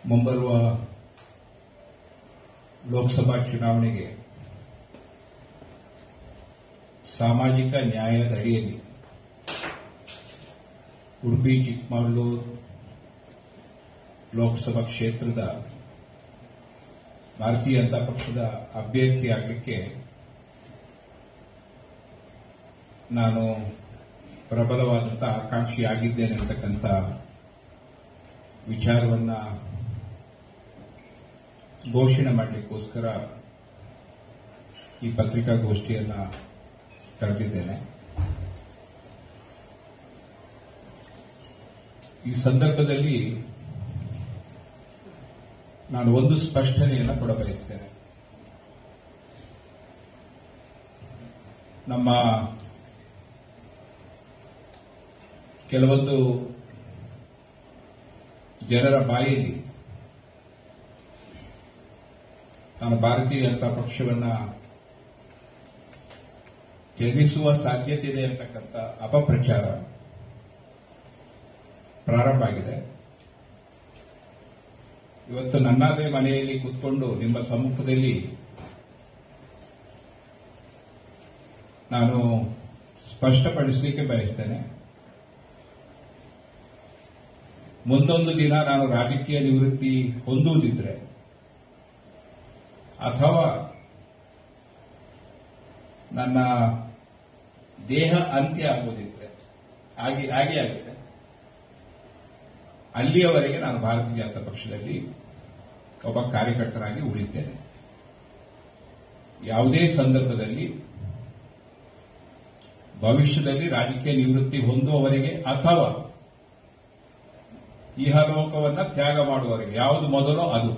ಮುಂಬರುವ ಲೋಕಸಭಾ ಚುನಾವಣೆಗೆ ಸಾಮಾಜಿಕ ನ್ಯಾಯದ ಅಡಿಯಲ್ಲಿ ಉಡುಪಿ ಚಿಕ್ಕಮಗಳೂರು ಲೋಕಸಭಾ ಕ್ಷೇತ್ರದ ಭಾರತೀಯ ಜನತಾ ಪಕ್ಷದ ಅಭ್ಯರ್ಥಿಯಾಗಲಿಕ್ಕೆ ನಾನು ಪ್ರಬಲವಾದಂತಹ ಆಕಾಂಕ್ಷಿಯಾಗಿದ್ದೇನೆ ಅಂತಕ್ಕಂಥ ವಿಚಾರವನ್ನ ಘೋಷಣೆ ಮಾಡಲಿಕ್ಕೋಸ್ಕರ ಈ ಪತ್ರಿಕಾಗೋಷ್ಠಿಯನ್ನ ಕರೆದಿದ್ದೇನೆ. ಈ ಸಂದರ್ಭದಲ್ಲಿ ನಾನು ಒಂದು ಸ್ಪಷ್ಟನೆಯನ್ನು ಕೊಡಬಯಸ್ತೇನೆ. ನಮ್ಮ ಕೆಲವೊಂದು ಜನರ ಬಾಯಲ್ಲಿ ನಾನು ಭಾರತೀಯ ಜನತಾ ಪಕ್ಷವನ್ನ ತ್ಯಜಿಸುವ ಸಾಧ್ಯತೆ ಇದೆ ಅಂತಕ್ಕಂಥ ಅಪಪ್ರಚಾರ ಪ್ರಾರಂಭ ಆಗಿದೆ. ಇವತ್ತು ನನ್ನದೇ ಮನೆಯಲ್ಲಿ ಕೂತ್ಕೊಂಡು ನಿಮ್ಮ ಸಮ್ಮುಖದಲ್ಲಿ ನಾನು ಸ್ಪಷ್ಟಪಡಿಸಲಿಕ್ಕೆ ಬಯಸ್ತೇನೆ. ಮುಂದೊಂದು ದಿನ ನಾನು ರಾಜಕೀಯ ನಿವೃತ್ತಿ ಹೊಂದುವುದಿದ್ರೆ ಅಥವಾ ನನ್ನ ದೇಹ ಅಂತ್ಯ ಆಗುವುದಿದ್ರೆ ಹಾಗೆ ಆಗಿದೆ, ಅಲ್ಲಿಯವರೆಗೆ ನಾನು ಭಾರತೀಯ ಜನತಾ ಪಕ್ಷದಲ್ಲಿ ಒಬ್ಬ ಕಾರ್ಯಕರ್ತನಾಗಿ ಉಳಿದ್ದೇನೆ. ಯಾವುದೇ ಸಂದರ್ಭದಲ್ಲಿ ಭವಿಷ್ಯದಲ್ಲಿ ರಾಜಕೀಯ ನಿವೃತ್ತಿ ಹೊಂದುವವರೆಗೆ ಅಥವಾ ಇಹಲೋಕವನ್ನ ತ್ಯಾಗ ಮಾಡುವವರೆಗೆ ಯಾವುದು ಮೊದಲೋ ಅದು